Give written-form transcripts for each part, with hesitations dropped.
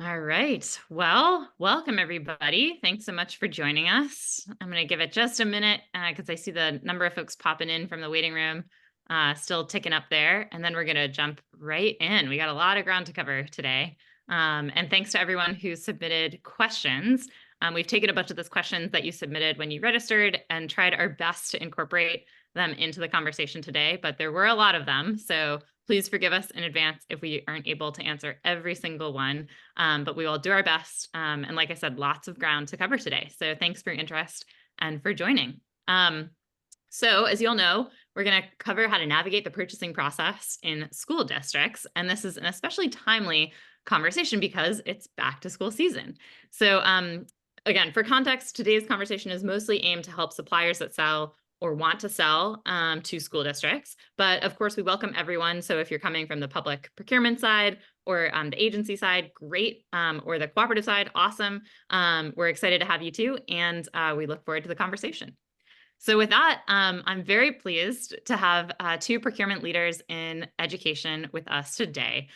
All right. Well, welcome everybody. Thanks so much for joining us. I'm going to give it just a minute because I see the number of folks popping in from the waiting room still ticking up there. And then we're going to jump right in. We got a lot of ground to cover today. And thanks to everyone who submitted questions. We've taken a bunch of those questions that you submitted when you registered and tried our best to incorporate them into the conversation today, but there were a lot of them. So please forgive us in advance if we aren't able to answer every single one, but we will do our best. And like I said, lots of ground to cover today. So thanks for your interest and for joining. So as you all know, we're going to cover how to navigate the purchasing process in school districts. And this is an especially timely conversation because it's back to school season. So again, for context, today's conversation is mostly aimed to help suppliers that sell or want to sell to school districts. But of course, we welcome everyone. So if you're coming from the public procurement side or the agency side, great, or the cooperative side, awesome. We're excited to have you too, and we look forward to the conversation. So with that, I'm very pleased to have two procurement leaders in education with us today.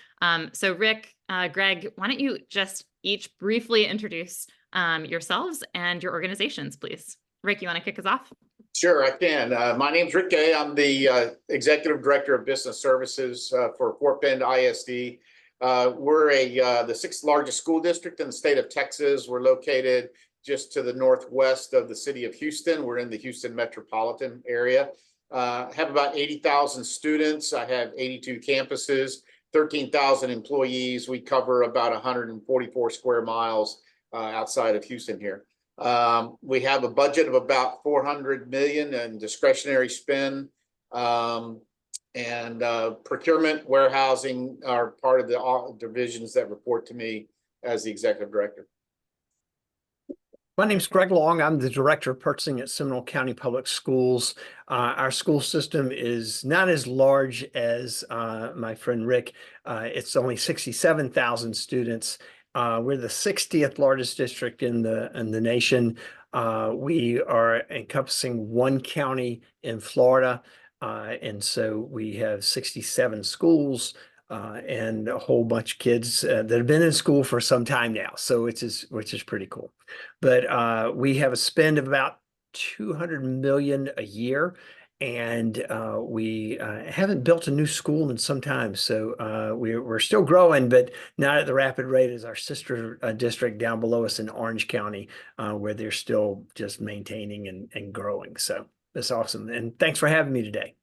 So Rick, Greg, why don't you just each briefly introduce yourselves and your organizations, please? Rick, you want to kick us off? Sure, I can. My name's Rick Gay. I'm the Executive Director of Business Services for Fort Bend ISD. We're the sixth largest school district in the state of Texas. We're located just to the northwest of the city of Houston. We're in the Houston metropolitan area. Have about 80,000 students. I have 82 campuses, 13,000 employees. We cover about 144 square miles outside of Houston here. We have a budget of about 400 million in discretionary spend, and procurement, warehousing are part of the divisions that report to me as the executive director. My name's Greg Long. I'm the Director of Purchasing at Seminole County Public Schools. Our school system is not as large as my friend Rick. It's only 67,000 students. We're the 60th largest district in the nation. We are encompassing one county in Florida, and so we have 67 schools and a whole bunch of kids that have been in school for some time now. So which is pretty cool. But we have a spend of about 200 million a year. And we haven't built a new school in some time. So we're still growing, but not at the rapid rate as our sister district down below us in Orange County, where they're still just maintaining and growing. So that's awesome. And thanks for having me today.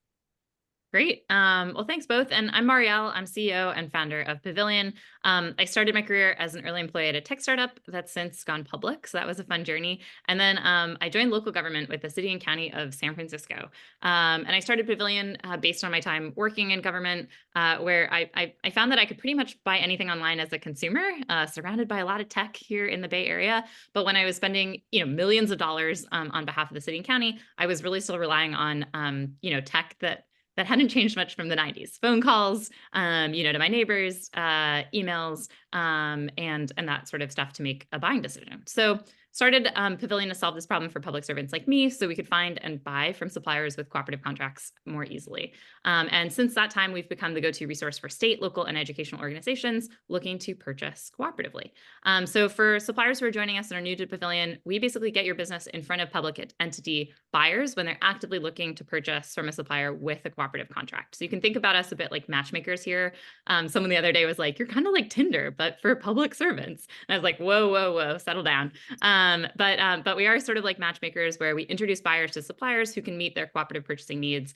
Great. Well, thanks both. And I'm Marielle. I'm CEO and founder of Pavilion. I started my career as an early employee at a tech startup that's since gone public. So that was a fun journey. And then I joined local government with the city and county of San Francisco. And I started Pavilion based on my time working in government, where I found that I could pretty much buy anything online as a consumer, surrounded by a lot of tech here in the Bay Area. But when I was spending, millions of dollars on behalf of the city and county, I was really still relying on, tech that hadn't changed much from the 90s. Phone calls, to my neighbors, emails, and that sort of stuff to make a buying decision. So started Pavilion to solve this problem for public servants like me so we could find and buy from suppliers with cooperative contracts more easily. And since that time, we've become the go-to resource for state, local, and educational organizations looking to purchase cooperatively. So for suppliers who are joining us and are new to Pavilion, we basically get your business in front of public entity buyers when they're actively looking to purchase from a supplier with a cooperative contract. So you can think about us a bit like matchmakers here. Someone the other day was like, you're kind of like Tinder, but for public servants. And I was like, whoa, settle down. But we are sort of like matchmakers where we introduce buyers to suppliers who can meet their cooperative purchasing needs.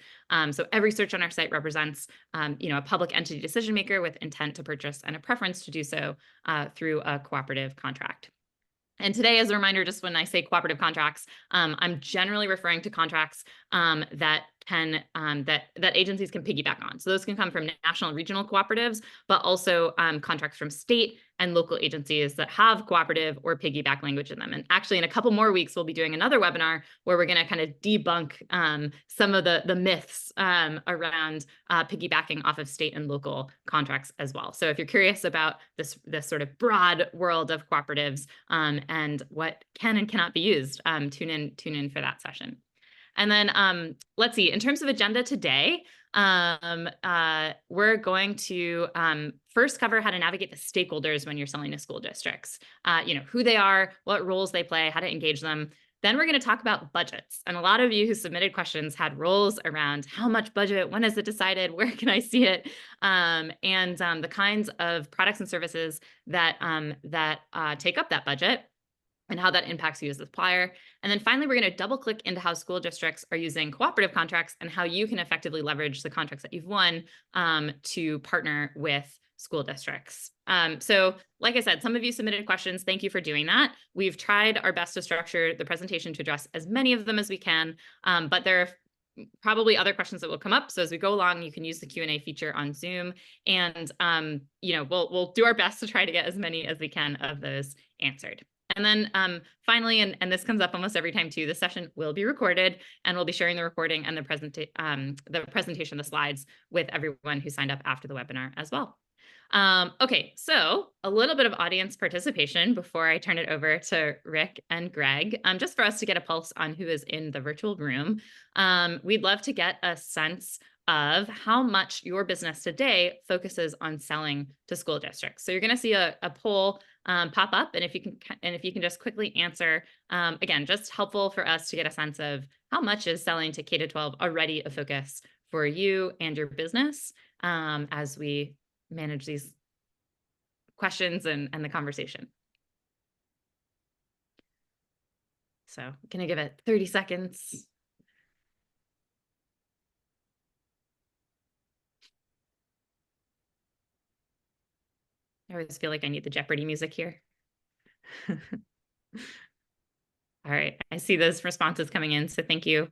So every search on our site represents, a public entity decision maker with intent to purchase and a preference to do so through a cooperative contract. And today, as a reminder, just when I say cooperative contracts, I'm generally referring to contracts that agencies can piggyback on. So those can come from national and regional cooperatives, but also contracts from state and local agencies that have cooperative or piggyback language in them. And actually, in a couple more weeks, we'll be doing another webinar where we're going to kind of debunk some of the myths around piggybacking off of state and local contracts as well. So if you're curious about this sort of broad world of cooperatives and what can and cannot be used, tune in for that session. And then let's see, in terms of agenda today, we're going to first cover how to navigate the stakeholders when you're selling to school districts, who they are, what roles they play, how to engage them. Then we're going to talk about budgets. And a lot of you who submitted questions had roles around how much budget, when is it decided, where can I see it, and the kinds of products and services that take up that budget, and how that impacts you as a supplier. And then finally, we're going to double click into how school districts are using cooperative contracts and how you can effectively leverage the contracts that you've won to partner with school districts. So like I said, some of you submitted questions. Thank you for doing that. We've tried our best to structure the presentation to address as many of them as we can, but there are probably other questions that will come up. So as we go along, you can use the Q&A feature on Zoom, and we'll do our best to try to get as many as we can of those answered. And then finally, and this comes up almost every time too, the session will be recorded, and we'll be sharing the recording and the presentation, the slides, with everyone who signed up after the webinar as well. Okay, so a little bit of audience participation before I turn it over to Rick and Greg, just for us to get a pulse on who is in the virtual room. We'd love to get a sense of how much your business today focuses on selling to school districts. So you're going to see a poll pop up, and if you can just quickly answer, again, just helpful for us to get a sense of how much is selling to K-12 already a focus for you and your business as we manage these questions and the conversation. So I'm going to give it 30 seconds. I always feel like I need the Jeopardy music here. All right, I see those responses coming in, so thank you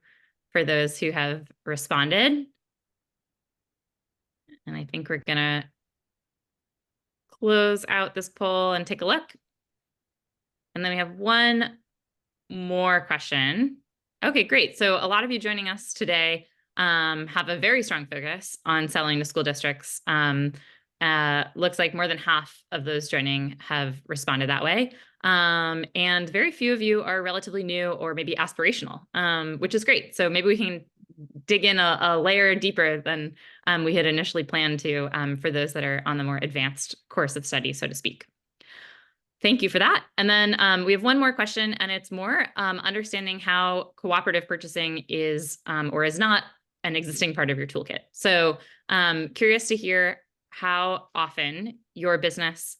for those who have responded. And I think we're gonna close out this poll and take a look. And then we have one more question. Okay, great. So a lot of you joining us today have a very strong focus on selling to school districts. Looks like more than half of those joining have responded that way. And very few of you are relatively new or maybe aspirational, which is great. So maybe we can dig in a layer deeper than we had initially planned to for those that are on the more advanced course of study, so to speak. Thank you for that. And then we have one more question, and it's more understanding how cooperative purchasing is or is not an existing part of your toolkit. So curious to hear how often your business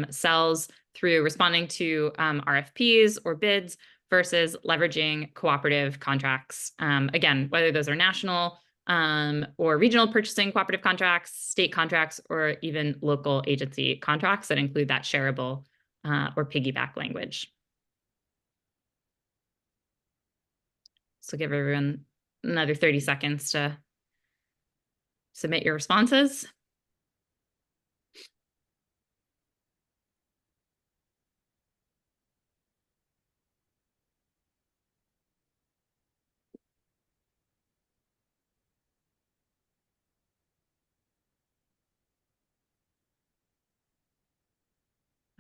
sells through responding to RFPs or bids versus leveraging cooperative contracts. Again, whether those are national or regional purchasing cooperative contracts, state contracts, or even local agency contracts that include that shareable or piggyback language. So give everyone another 30 seconds to submit your responses.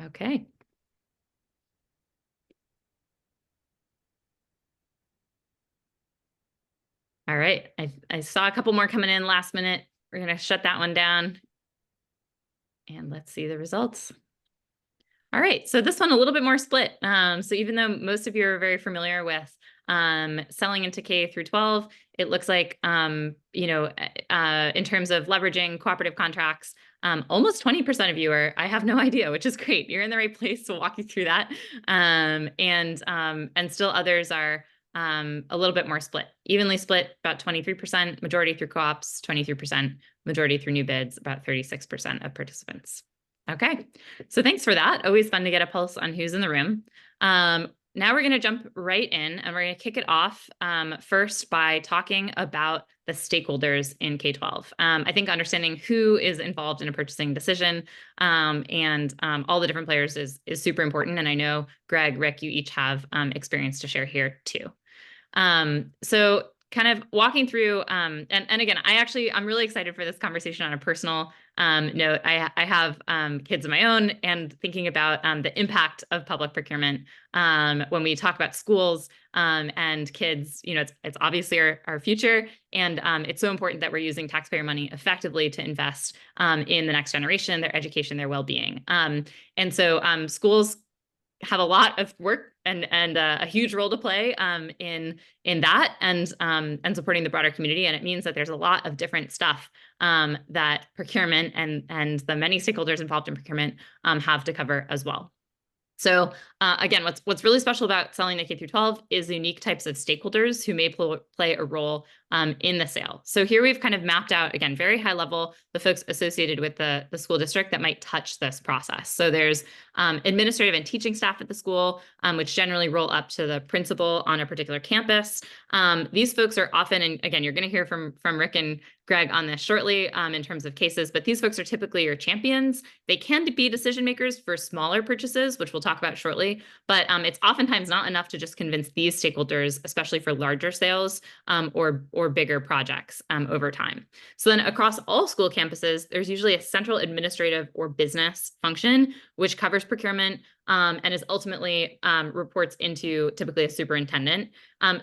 Okay. All right, I saw a couple more coming in last minute. We're gonna shut that one down. And let's see the results. All right, so this one a little bit more split. So even though most of you are very familiar with selling into K through 12, it looks like, in terms of leveraging cooperative contracts, almost 20% of you are, I have no idea, which is great. You're in the right place to walk you through that. And still others are a little bit more split, evenly split, about 23%, majority through co-ops, 23%, majority through new bids, about 36% of participants. Okay, so thanks for that. Always fun to get a pulse on who's in the room. Now we're going to jump right in, and we're going to kick it off first by talking about the stakeholders in K-12. I think understanding who is involved in a purchasing decision and all the different players is super important. And I know, Greg, Rick, you each have experience to share here too. So kind of walking through, and again, I'm really excited for this conversation on a personal note. I have kids of my own, and thinking about the impact of public procurement when we talk about schools and kids, it's obviously our future, and it's so important that we're using taxpayer money effectively to invest in the next generation, their education, their well-being. And so schools have a lot of work and a huge role to play in that, and supporting the broader community. And it means that there's a lot of different stuff that procurement and the many stakeholders involved in procurement have to cover as well. So again, what's really special about selling to K-12 is the unique types of stakeholders who may play a role in the sale. So here we've kind of mapped out, again, very high level, the folks associated with the school district that might touch this process. So there's administrative and teaching staff at the school, which generally roll up to the principal on a particular campus. These folks are often, and again, you're going to hear from Rick and Greg on this shortly in terms of cases, but these folks are typically your champions. They can be decision makers for smaller purchases, which we'll talk about shortly, but it's oftentimes not enough to just convince these stakeholders, especially for larger sales or bigger projects over time. So then across all school campuses, there's usually a central administrative or business function, which covers procurement and is ultimately reports into typically a superintendent.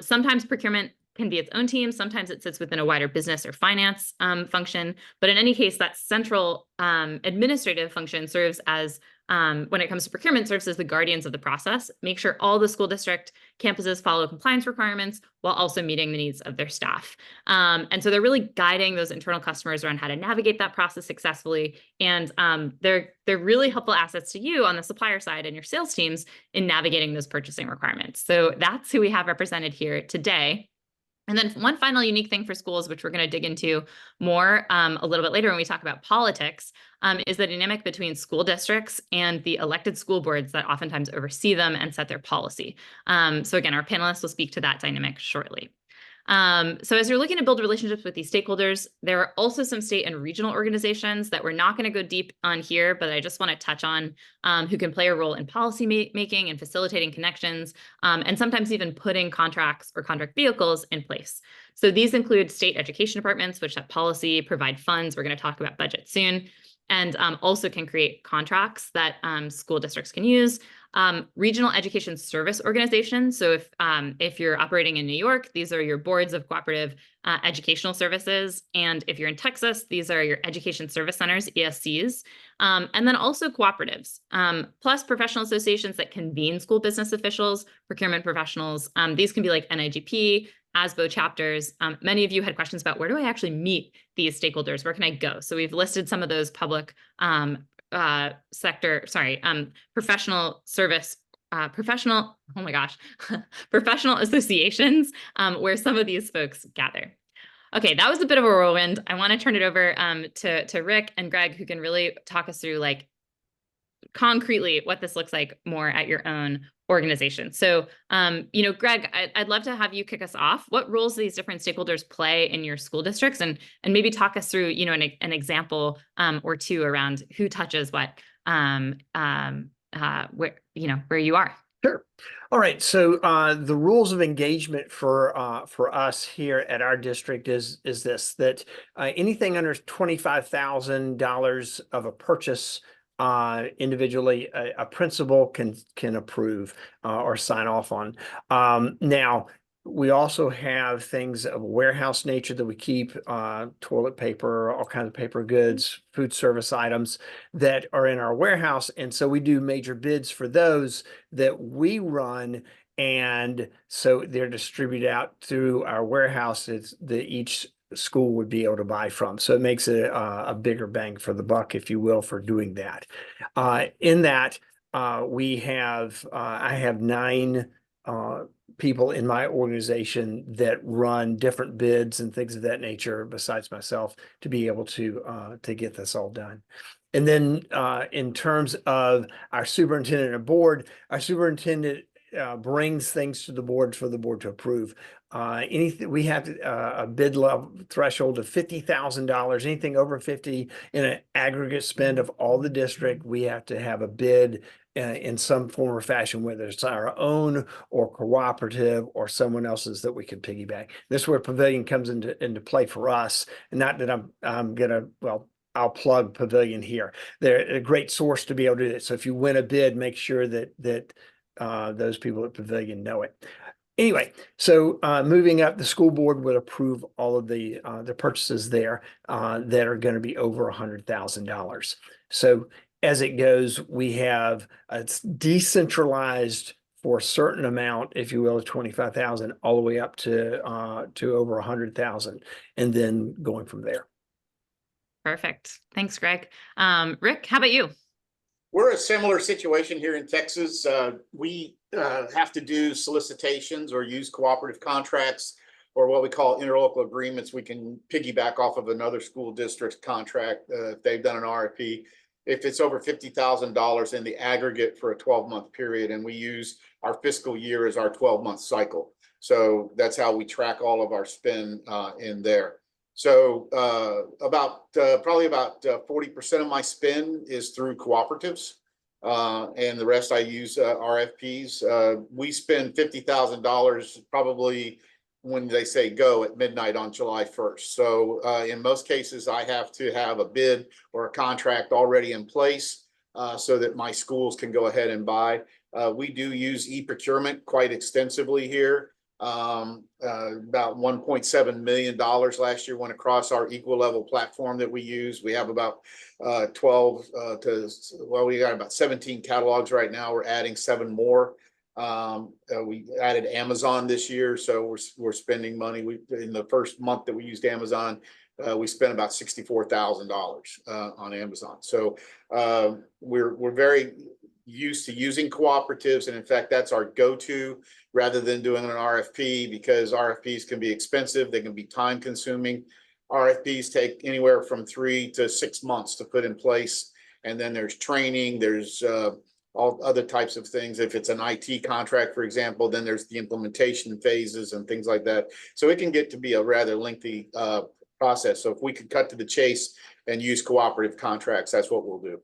Sometimes procurement can be its own team. Sometimes it sits within a wider business or finance function. But in any case, that central administrative function serves as, when it comes to procurement, serves as the guardians of the process, make sure all the school district campuses follow compliance requirements while also meeting the needs of their staff. And so they're really guiding those internal customers around how to navigate that process successfully. And they're really helpful assets to you on the supplier side and your sales teams in navigating those purchasing requirements. So that's who we have represented here today. And then one final unique thing for schools, which we're going to dig into more a little bit later when we talk about politics, is the dynamic between school districts and the elected school boards that oftentimes oversee them and set their policy. So again, our panelists will speak to that dynamic shortly. So as you're looking to build relationships with these stakeholders, there are also some state and regional organizations that we're not going to go deep on here, but I just want to touch on who can play a role in policy making and facilitating connections, and sometimes even putting contracts or contract vehicles in place. So these include state education departments, which set policy, provide funds. We're going to talk about budget soon, and also can create contracts that school districts can use. Regional education service organizations. So if you're operating in New York, these are your boards of cooperative educational services. And if you're in Texas, these are your education service centers, ESCs. And then also cooperatives, plus professional associations that convene school business officials, procurement professionals. These can be like NIGP, ASBO chapters. Many of you had questions about where do I actually meet these stakeholders? Where can I go? So we've listed some of those public professional service, professional associations where some of these folks gather. Okay, that was a bit of a whirlwind. I want to turn it over to Rick and Greg, who can really talk us through like concretely what this looks like more at your own organization. So, Greg, I'd love to have you kick us off. What roles do these different stakeholders play in your school districts, and maybe talk us through, an example or two around who touches what, where you are. Sure. All right. So the rules of engagement for us here at our district is this, that anything under $25,000 of a purchase individually, a principal can approve or sign off on. Now, we also have things of a warehouse nature that we keep, toilet paper, all kinds of paper goods, food service items that are in our warehouse. And so we do major bids for those that we run. And so they're distributed out through our warehouses that each school would be able to buy from. So it makes it a bigger bang for the buck, if you will, for doing that. In that, I have 9 people in my organization that run different bids and things of that nature besides myself to be able to get this all done. And then in terms of our superintendent and board, our superintendent brings things to the board for the board to approve. Anything we have a bid level threshold of $50,000. Anything over 50 in an aggregate spend of all the district, we have to have a bid in some form or fashion, whether it's our own or cooperative or someone else's that we can piggyback. This is where Pavilion comes into play for us. And not that I'm gonna, well, I'll plug Pavilion here. They're a great source to be able to do it. So if you win a bid, make sure that those people at Pavilion know it. Anyway, so moving up, the school board would approve all of the purchases there that are going to be over $100,000. So as it goes, we have it's decentralized for a certain amount, if you will, of 25,000, all the way up to over 100,000, and then going from there. Perfect. Thanks, Greg. Rick, how about you? We're a similar situation here in Texas. We have to do solicitations or use cooperative contracts or what we call interlocal agreements. We can piggyback off of another school district's contract if they've done an RFP. If it's over $50,000 in the aggregate for a 12-month period, and we use our fiscal year as our 12-month cycle. So that's how we track all of our spend in there. So probably about 40% of my spend is through cooperatives, and the rest I use RFPs. We spend $50,000 probably when they say go at midnight on July 1st. So in most cases, I have to have a bid or a contract already in place so that my schools can go ahead and buy. We do use e-procurement quite extensively here. About $1.7 million last year went across our equal level platform that we use. We have about we got about 17 catalogs right now. We're adding 7 more. We added Amazon this year, so we're spending money. In the first month that we used Amazon, we spent about $64,000 on Amazon. So we're very used to using cooperatives, and in fact, that's our go-to rather than doing an RFP, because RFPs can be expensive, they can be time-consuming. RFPs take anywhere from 3 to 6 months to put in place, and then there's training, there's all other types of things. If it's an IT contract, for example, then there's the implementation phases and things like that. So it can get to be a rather lengthy process. So if we could cut to the chase and use cooperative contracts, that's what we'll do.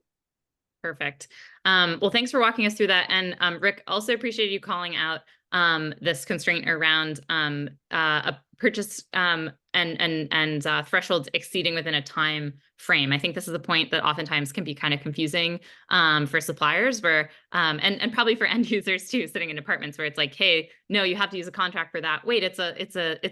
Perfect. Well, thanks for walking us through that. And Rick, also appreciate you calling out this constraint around a purchase and thresholds exceeding within a time frame. I think this is a point that oftentimes can be kind of confusing for suppliers, where and probably for end users too, sitting in departments where it's like, hey, no, you have to use a contract for that. Wait, it's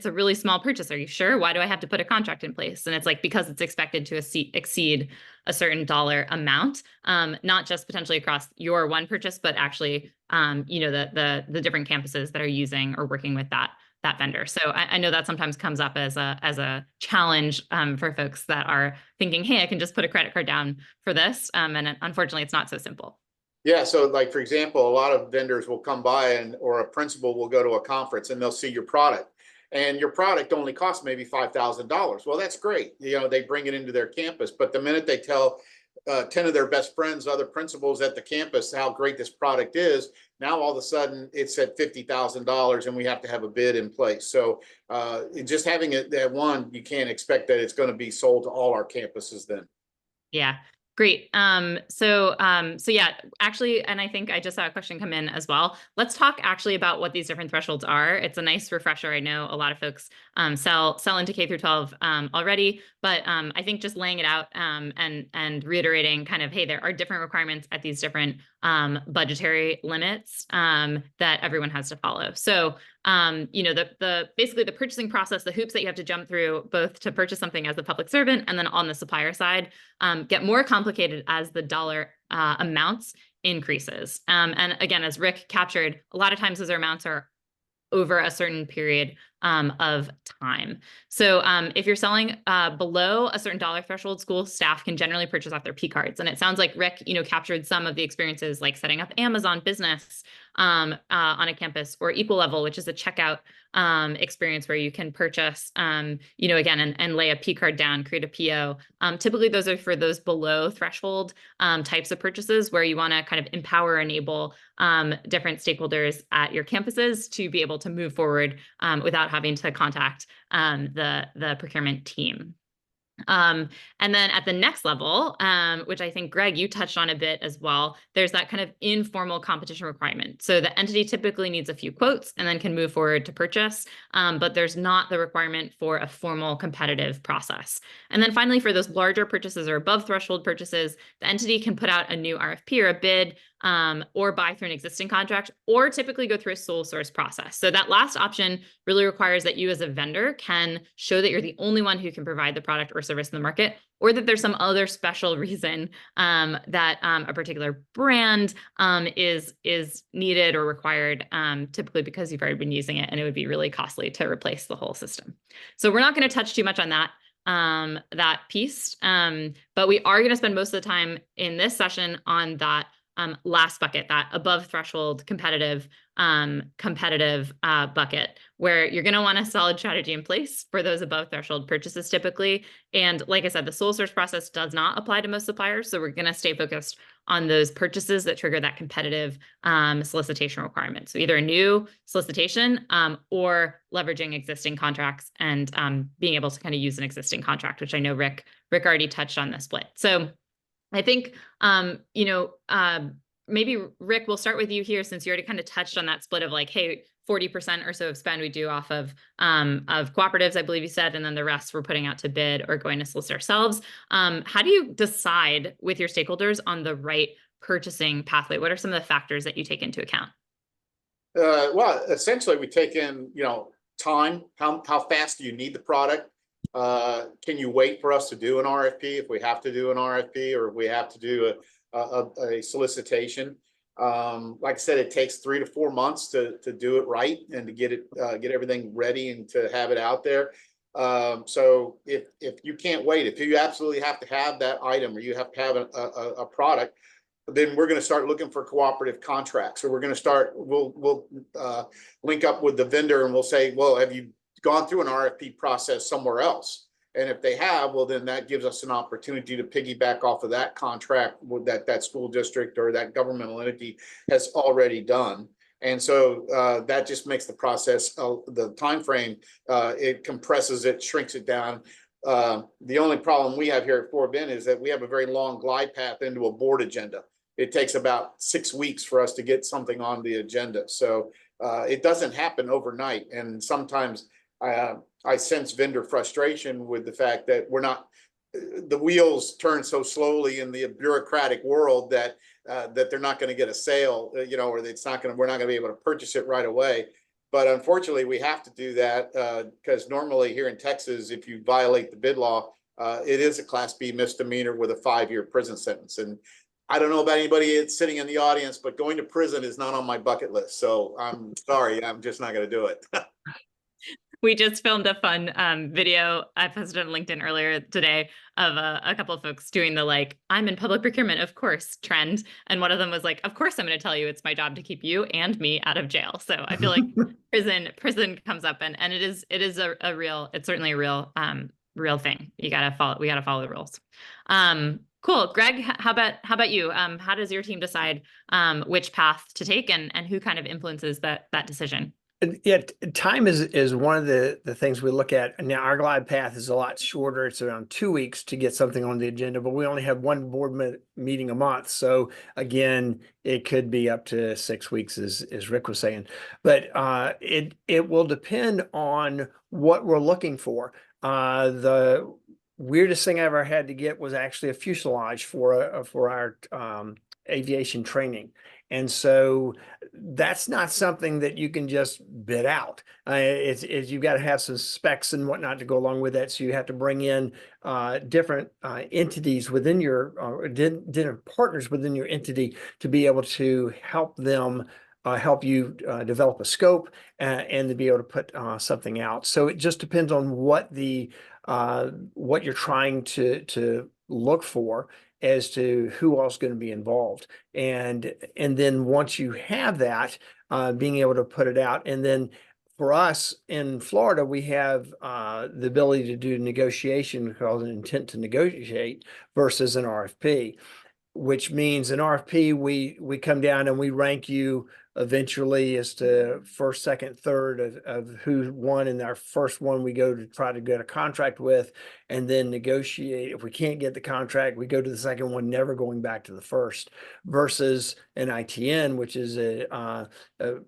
a really small purchase. Are you sure? Why do I have to put a contract in place? And it's like, because it's expected to exceed a certain dollar amount, not just potentially across your one purchase, but actually, the different campuses that are using or working with that vendor. So I know that sometimes comes up as a challenge for folks that are thinking, hey, I can just put a credit card down for this. And unfortunately, it's not so simple. Yeah, so like, for example, a lot of vendors will come by or a principal will go to a conference and they'll see your product. And your product only costs maybe $5,000. Well, that's great. They bring it into their campus. But the minute they tell 10 of their best friends, other principals at the campus, how great this product is, now all of a sudden it's at $50,000 and we have to have a bid in place. So just having it at one, you can't expect that it's going to be sold to all our campuses then. Yeah. Great. So yeah, actually, and I think I just saw a question come in as well. Let's talk actually about what these different thresholds are. It's a nice refresher. I know a lot of folks sell into K-12 already, but I think just laying it out and reiterating kind of, hey, there are different requirements at these different budgetary limits that everyone has to follow. So basically the purchasing process, the hoops that you have to jump through, both to purchase something as a public servant and then on the supplier side, get more complicated as the dollar amounts increases. And again, as Rick captured, a lot of times those amounts are over a certain period of time. So if you're selling below a certain dollar threshold, school staff can generally purchase off their P cards. And it sounds like Rick, captured some of the experiences like setting up Amazon Business on a campus, or Equal Level, which is a checkout experience where you can purchase, again, and lay a P card down, create a PO. Typically, those are for those below threshold types of purchases where you want to kind of empower, enable different stakeholders at your campuses to be able to move forward without having to contact the procurement team. And then at the next level, which I think, Greg, you touched on a bit as well, there's that kind of informal competition requirement. So the entity typically needs a few quotes and then can move forward to purchase, but there's not the requirement for a formal competitive process. And then finally, for those larger purchases or above threshold purchases, the entity can put out a new RFP or a bid, or buy through an existing contract, or typically go through a sole source process. So that last option really requires that you as a vendor can show that you're the only one who can provide the product or service in the market, or that there's some other special reason that a particular brand is needed or required, typically because you've already been using it and it would be really costly to replace the whole system. So we're not going to touch too much on that piece, but we are going to spend most of the time in this session on that last bucket, that above threshold competitive bucket, where you're going to want a solid strategy in place for those above threshold purchases typically. And like I said, the sole source process does not apply to most suppliers. So we're going to stay focused on those purchases that trigger that competitive solicitation requirement. So either a new solicitation or leveraging existing contracts and being able to kind of use an existing contract, which I know Rick already touched on the split. So I think, maybe Rick, we'll start with you here, since you already kind of touched on that split of like, hey, 40% or so of spend we do off of cooperatives, I believe you said, and then the rest we're putting out to bid or going to solicit ourselves. How do you decide with your stakeholders on the right purchasing pathway? What are some of the factors that you take into account? Well, essentially we take in, time, how fast do you need the product? Can you wait for us to do an RFP if we have to do an RFP, or if we have to do a solicitation? Like I said, it takes 3 to 4 months to do it right and to get everything ready and to have it out there. So if you can't wait, if you absolutely have to have that item, or you have to have a product, then we're going to start looking for cooperative contracts. So we're going to start, we'll link up with the vendor and we'll say, well, have you gone through an RFP process somewhere else? And if they have, well, then that gives us an opportunity to piggyback off of that contract with that school district or that governmental entity has already done. And so that just makes the process, the time frame, it compresses it, shrinks it down. The only problem we have here at Fort Bend is that we have a very long glide path into a board agenda. It takes about 6 weeks for us to get something on the agenda. So it doesn't happen overnight. And sometimes I sense vendor frustration with the fact that the wheels turn so slowly in the bureaucratic world that they're not going to get a sale, or we're not going to be able to purchase it right away. But unfortunately, we have to do that because normally here in Texas, if you violate the bid law, it is a Class B misdemeanor with a 5-year prison sentence. And I don't know about anybody that's sitting in the audience, but going to prison is not on my bucket list. So I'm sorry, I'm just not going to do it. We just filmed a fun video. I posted on LinkedIn earlier today of a couple of folks doing the like, I'm in public procurement, of course, trend. And one of them was like, of course, I'm going to tell you it's my job to keep you and me out of jail. So I feel like prison comes up, and it's certainly a real thing. We got to follow the rules. Cool. Greg, how about you? How does your team decide which path to take, and who kind of influences that decision? Yeah, time is one of the things we look at. Now, our glide path is a lot shorter. It's around 2 weeks to get something on the agenda, but we only have one board meeting a month. So again, it could be up to 6 weeks, as Rick was saying. But it will depend on what we're looking for. The weirdest thing I ever had to get was actually a fuselage for our aviation training. And so that's not something that you can just bid out. You've got to have some specs and whatnot to go along with that. So you have to bring in different entities within your different partners within your entity to be able to help them help you develop a scope and to be able to put something out. So it just depends on what you're trying to look for as to who else is going to be involved. And then once you have that, being able to put it out. And then for us in Florida, we have the ability to do negotiation called an intent to negotiate versus an RFP, which means an RFP, we come down and we rank you eventually as to first, second, third of who won. And our first one, we go to try to get a contract with and then negotiate. If we can't get the contract, we go to the second one, never going back to the first, versus an ITN, which is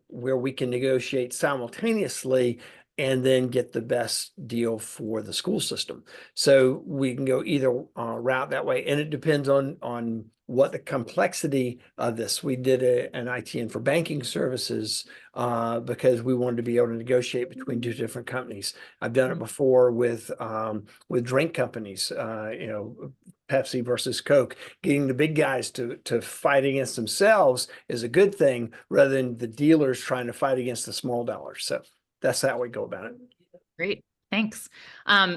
where we can negotiate simultaneously and then get the best deal for the school system. So we can go either route that way, and it depends on what the complexity of this. We did an ITN for banking services because we wanted to be able to negotiate between two different companies. I've done it before with drink companies, Pepsi versus Coke. Getting the big guys to fight against themselves is a good thing, rather than the dealers trying to fight against the small dollars. So that's how we go about it. Great, thanks.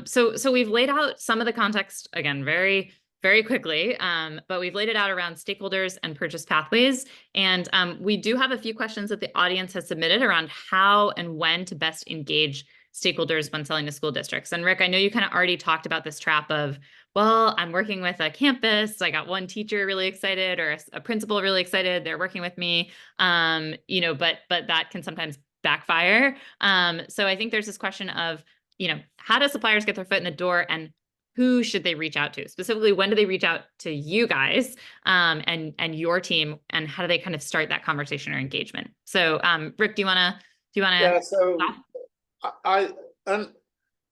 So we've laid out some of the context again, very, very quickly, but we've laid it out around stakeholders and purchase pathways. And we do have a few questions that the audience has submitted around how and when to best engage stakeholders when selling to school districts. And Rick, I know you kind of already talked about this trap of, well, I'm working with a campus. I got one teacher really excited, or a principal really excited. They're working with me, but that can sometimes backfire. So I think there's this question of, how do suppliers get their foot in the door, and who should they reach out to? Specifically, when do they reach out to you guys and your team, and how do they kind of start that conversation or engagement? So Rick, do you want to? Yeah, so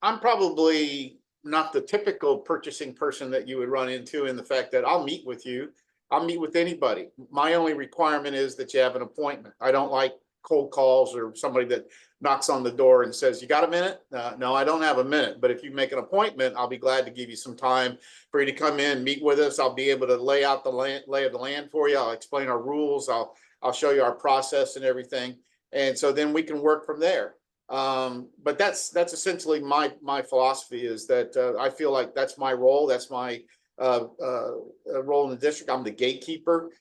I'm probably not the typical purchasing person that you would run into, in the fact that I'll meet with you. I'll meet with anybody. My only requirement is that you have an appointment. I don't like cold calls or somebody that knocks on the door and says, you got a minute? No, I don't have a minute. But if you make an appointment, I'll be glad to give you some time for you to come in, meet with us. I'll be able to lay out the lay of the land for you. I'll explain our rules. I'll show you our process and everything. And so then we can work from there. But that's essentially my philosophy, is that I feel like that's my role. That's my role in the district. I'm the gatekeeper.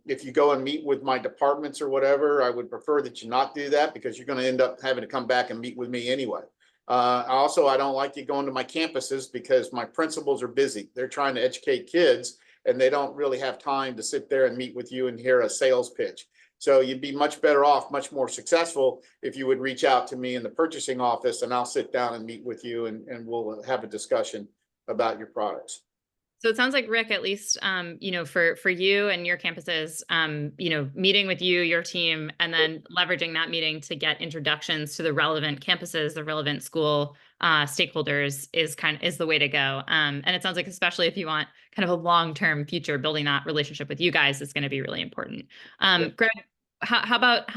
If you go and meet with my departments or whatever, I would prefer that you not do that, because you're going to end up having to come back and meet with me anyway. I don't like you going to my campuses, because my principals are busy. They're trying to educate kids, and they don't really have time to sit there and meet with you and hear a sales pitch. So you'd be much better off, much more successful, if you would reach out to me in the purchasing office, and I'll sit down and meet with you, and we'll have a discussion about your products. So it sounds like, Rick, at least, for you and your campuses, meeting with you, your team, and then leveraging that meeting to get introductions to the relevant campuses, the relevant school stakeholders is the way to go. And it sounds like, especially if you want kind of a long-term future, building that relationship with you guys is going to be really important. Greg, how about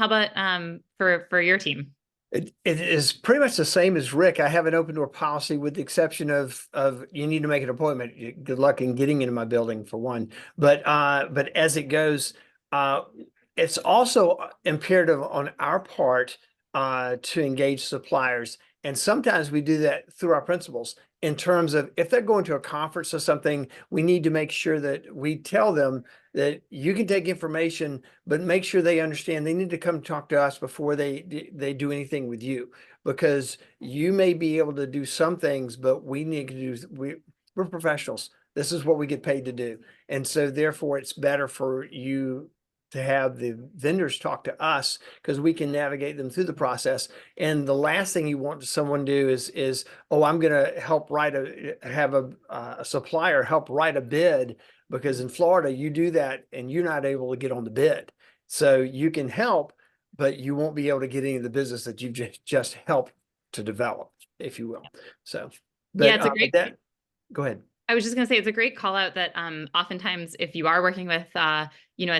for your team? It is pretty much the same as Rick. I have an open door policy, with the exception of you need to make an appointment. Good luck in getting into my building, for one. But as it goes, it's also imperative on our part to engage suppliers. And sometimes we do that through our principals, in terms of, if they're going to a conference or something, we need to make sure that we tell them that you can take information, but make sure they understand they need to come talk to us before they do anything with you, because you may be able to do some things, but we need to do, we're professionals. This is what we get paid to do. And so therefore it's better for you to have the vendors talk to us, because we can navigate them through the process. And the last thing you want someone to do is, oh, I'm going to help have a supplier help write a bid, because in Florida you do that and you're not able to get on the bid. So you can help, but you won't be able to get any of the business that you've just helped to develop, if you will. So, but, yeah, it's a great. Go ahead. I was just going to say, it's a great call out that oftentimes, if you are working with, a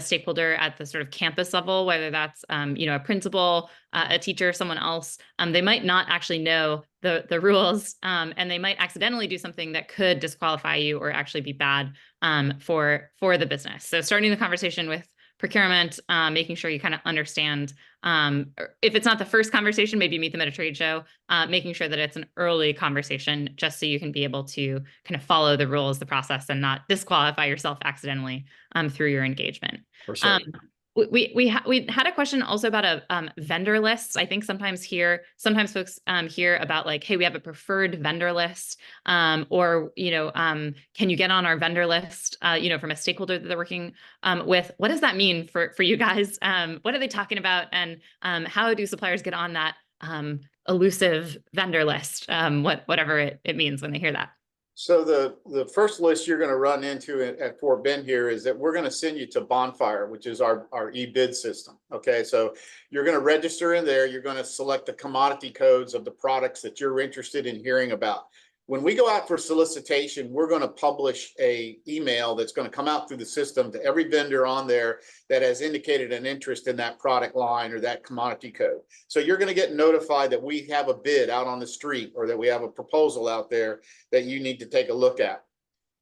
stakeholder at the sort of campus level, whether that's, a principal, a teacher, someone else, they might not actually know the rules, and they might accidentally do something that could disqualify you or actually be bad for the business. So starting the conversation with procurement, making sure you kind of understand, if it's not the first conversation, maybe meet them at a trade show, making sure that it's an early conversation, just so you can be able to kind of follow the rules, the process, and not disqualify yourself accidentally through your engagement. For sure. We had a question also about a vendor list. I think sometimes folks hear about like, hey, we have a preferred vendor list, or can you get on our vendor list? From a stakeholder that they're working with. What does that mean for you guys? What are they talking about, and how do suppliers get on that elusive vendor list? Whatever it means when they hear that. So the first list you're going to run into at Fort Bend here is that we're going to send you to Bonfire, which is our e-bid system. Okay, so you're going to register in there. You're going to select the commodity codes of the products that you're interested in hearing about. When we go out for solicitation, we're going to publish a email that's going to come out through the system to every vendor on there that has indicated an interest in that product line or that commodity code. So you're going to get notified that we have a bid out on the street, or that we have a proposal out there that you need to take a look at.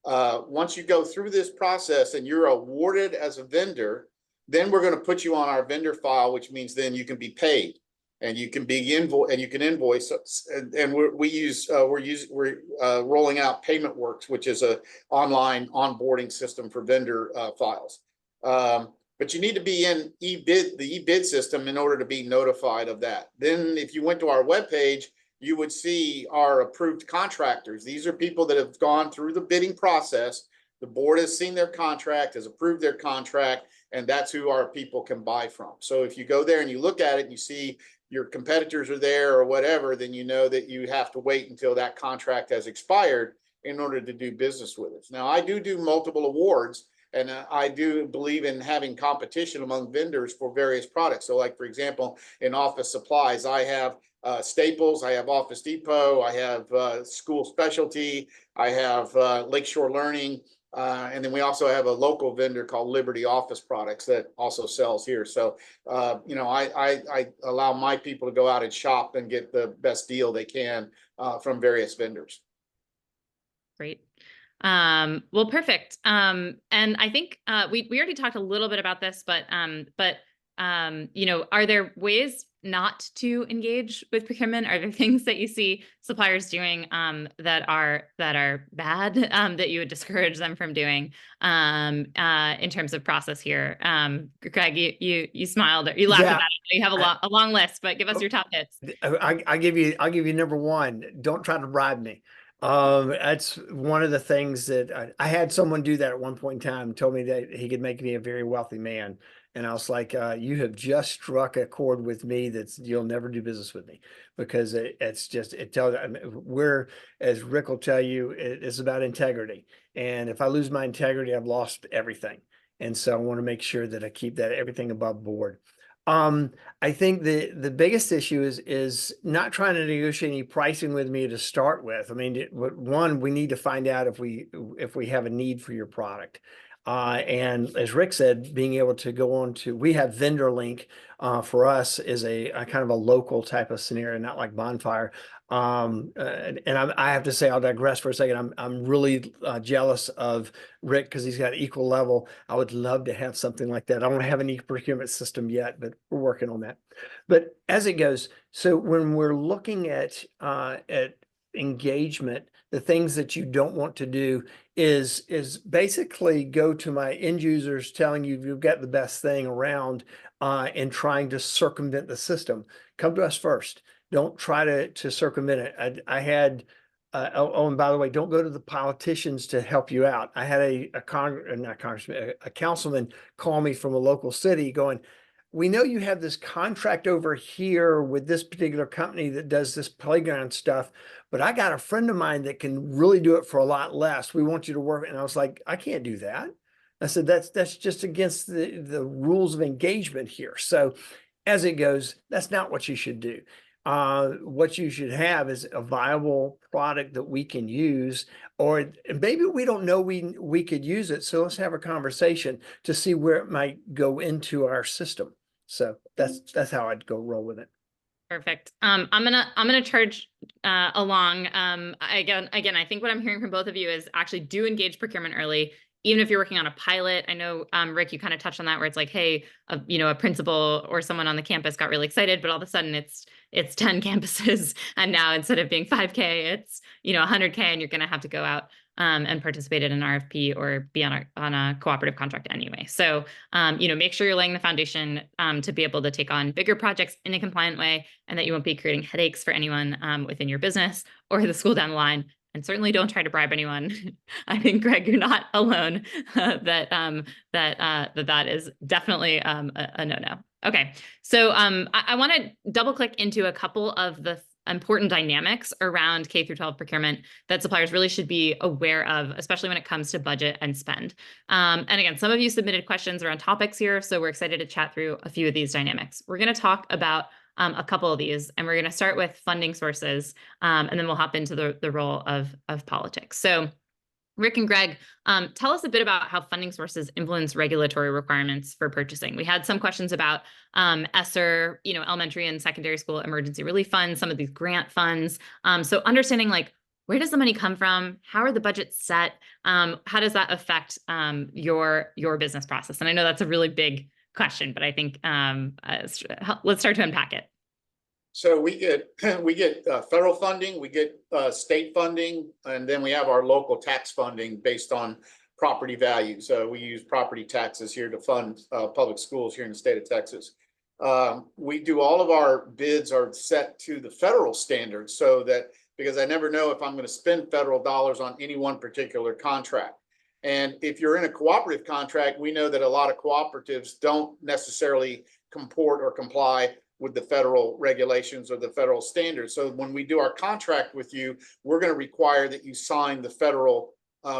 Once you go through this process and you're awarded as a vendor, then we're going to put you on our vendor file, which means then you can be paid. And you can be invoice, and we're rolling out Payment Works, which is a online onboarding system for vendor files. But you need to be in the e-bid system in order to be notified of that. Then, if you went to our webpage, you would see our approved contractors. These are people that have gone through the bidding process. The board has seen their contract, has approved their contract, and that's who our people can buy from. So if you go there and you look at it and you see your competitors are there or whatever, then you know that you have to wait until that contract has expired in order to do business with us. Now, I do multiple awards, and I do believe in having competition among vendors for various products. So like, for example, in office supplies, I have Staples, I have Office Depot, I have School Specialty, I have Lakeshore Learning, and then we also have a local vendor called Liberty Office Products that also sells here. So, I allow my people to go out and shop and get the best deal they can from various vendors. Great. Well, perfect. And I think we already talked a little bit about this, but are there ways not to engage with procurement? Are there things that you see suppliers doing that are bad, that you would discourage them from doing in terms of process here? Greg, you smiled, or you laughed about it. You have a long list, but give us your top hits. I'll give you number one. Don't try to bribe me. That's one of the things that I had someone do that at one point in time, told me that he could make me a very wealthy man. And I was like, you have just struck a chord with me that you'll never do business with me, because it's just, it tells, I mean, we're, as Rick will tell you, it's about integrity. And if I lose my integrity, I've lost everything. And so I want to make sure that I keep that everything above board. I think the biggest issue is not trying to negotiate any pricing with me to start with. I mean, one, we need to find out if we have a need for your product. And as Rick said, being able to go on to, we have vendor link for us is a kind of a local type of scenario, not like Bonfire. And I have to say, I'll digress for a second. I'm really jealous of Rick because he's got equal level. I would love to have something like that. I don't have an e-procurement system yet, but we're working on that. But as it goes, so when we're looking at engagement, the things that you don't want to do is basically go to my end users telling you you've got the best thing around and trying to circumvent the system. Come to us first. Don't try to circumvent it. I had, and by the way, don't go to the politicians to help you out. I had a councilman call me from a local city going, we know you have this contract over here with this particular company that does this playground stuff, but I got a friend of mine that can really do it for a lot less. We want you to work. And I was like, I can't do that. I said, that's just against the rules of engagement here. So as it goes, that's not what you should do. What you should have is a viable product that we can use, or maybe we don't know we could use it. So let's have a conversation to see where it might go into our system. So that's how I'd go roll with it. Perfect. I'm gonna charge along. Again, I think what I'm hearing from both of you is actually do engage procurement early, even if you're working on a pilot. I know, Rick, you kind of touched on that, where it's like, hey, a principal or someone on the campus got really excited, but all of a sudden it's 10 campuses, and now instead of being 5K, it's 100K, and you're going to have to go out and participated in an RFP or be on a cooperative contract anyway. So, make sure you're laying the foundation to be able to take on bigger projects in a compliant way, and that you won't be creating headaches for anyone within your business or the school down the line. And certainly don't try to bribe anyone. I think, Greg, you're not alone. That is definitely a no-no. Okay, so I want to double click into a couple of the important dynamics around K-12 procurement that suppliers really should be aware of, especially when it comes to budget and spend. And again, some of you submitted questions around topics here, so we're excited to chat through a few of these dynamics. We're going to talk about a couple of these, and we're going to start with funding sources, and then we'll hop into the role of politics. So, Rick and Greg, tell us a bit about how funding sources influence regulatory requirements for purchasing. We had some questions about ESSER, elementary and secondary school emergency relief funds, some of these grant funds. So understanding, like, where does the money come from? How are the budgets set? How does that affect your business process? And I know that's a really big question, but I think let's start to unpack it. So we get federal funding, we get state funding, and then we have our local tax funding based on property value. So we use property taxes here to fund public schools here in the state of Texas. We do all of our bids are set to the federal standards, so that because I never know if I'm going to spend federal dollars on any one particular contract. And if you're in a cooperative contract, we know that a lot of cooperatives don't necessarily comport or comply with the federal regulations or the federal standards. So when we do our contract with you, we're going to require that you sign the federal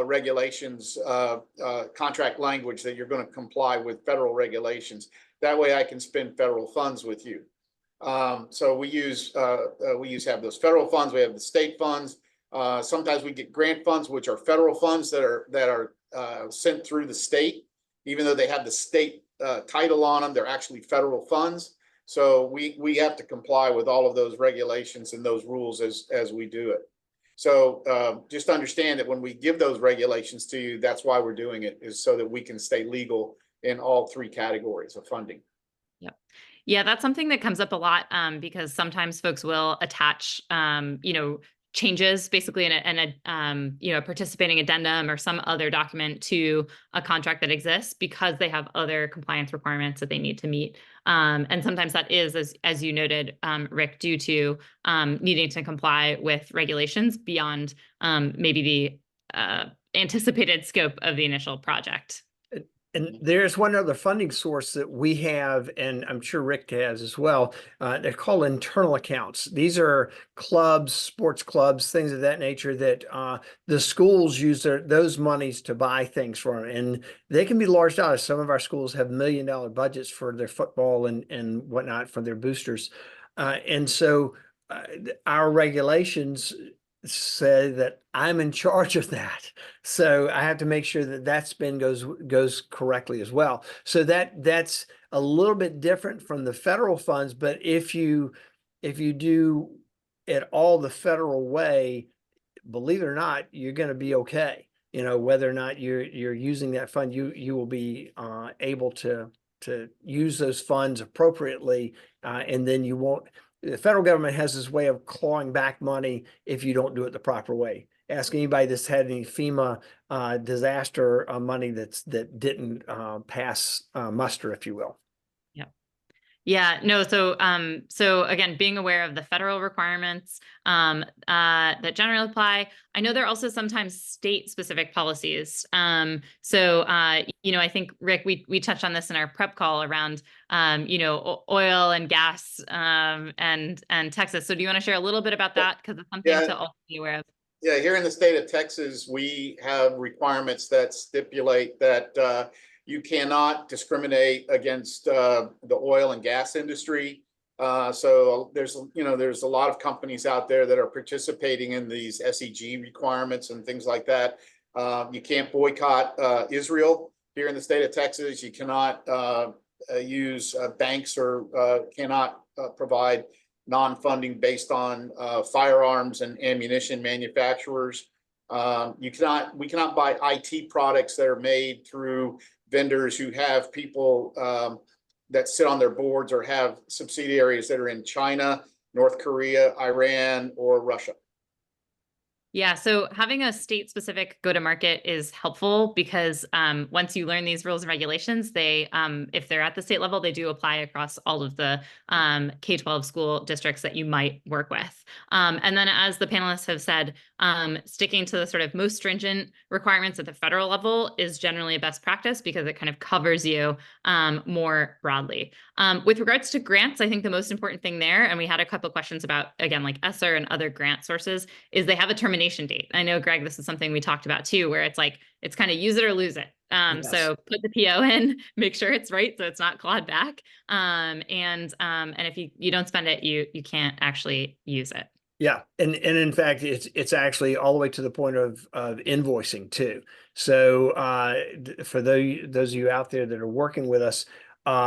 regulations, contract language, that you're going to comply with federal regulations. That way I can spend federal funds with you. So we have those federal funds, we have the state funds. Sometimes we get grant funds, which are federal funds that are sent through the state. Even though they have the state title on them, they're actually federal funds. So we have to comply with all of those regulations and those rules as we do it. So just understand that when we give those regulations to you, that's why we're doing it, is so that we can stay legal in all three categories of funding. Yep. Yeah, that's something that comes up a lot because sometimes folks will attach, changes basically in a participating addendum or some other document to a contract that exists because they have other compliance requirements that they need to meet. And sometimes that is, as you noted, Rick, due to needing to comply with regulations beyond maybe the anticipated scope of the initial project. And there's one other funding source that we have, and I'm sure Rick has as well. They're called internal accounts. These are clubs, sports clubs, things of that nature that the schools use those monies to buy things for them. And they can be large dollars. Some of our schools have $1 million budgets for their football and whatnot for their boosters. And so our regulations say that I'm in charge of that. So I have to make sure that that spend goes correctly as well. So that's a little bit different from the federal funds, but if you do it all the federal way, believe it or not, you're going to be okay. Whether or not you're using that fund, you will be able to use those funds appropriately, and then you won't. The federal government has this way of clawing back money if you don't do it the proper way. Ask anybody that's had any FEMA disaster money that didn't pass muster, if you will. Yeah, no. So again, being aware of the federal requirements that generally apply. I know there are also sometimes state-specific policies. I think, Rick, we touched on this in our prep call around oil and gas and Texas. So do you want to share a little bit about that, because it's something to also be aware of? Yeah, here in the state of Texas, we have requirements that stipulate that you cannot discriminate against the oil and gas industry. So there's a lot of companies out there that are participating in these SEG requirements and things like that. You can't boycott Israel here in the state of Texas. You cannot use banks or cannot provide non-funding based on firearms and ammunition manufacturers. We cannot buy IT products that are made through vendors who have people that sit on their boards or have subsidiaries that are in China, North Korea, Iran, or Russia. Yeah, so having a state-specific go-to-market is helpful because once you learn these rules and regulations, they, if they're at the state level, they do apply across all of the K-12 school districts that you might work with. And then, as the panelists have said, sticking to the sort of most stringent requirements at the federal level is generally a best practice because it kind of covers you more broadly. With regards to grants, I think the most important thing there, and we had a couple of questions about, again, like ESSER and other grant sources, is they have a termination date. I know, Greg, this is something we talked about too, where it's like, it's kind of use it or lose it. Yes. So put the PO in, make sure it's right so it's not clawed back. And if you don't spend it, you can't actually use it. Yeah, and in fact, it's actually all the way to the point of invoicing too. So for those of you out there that are working with us,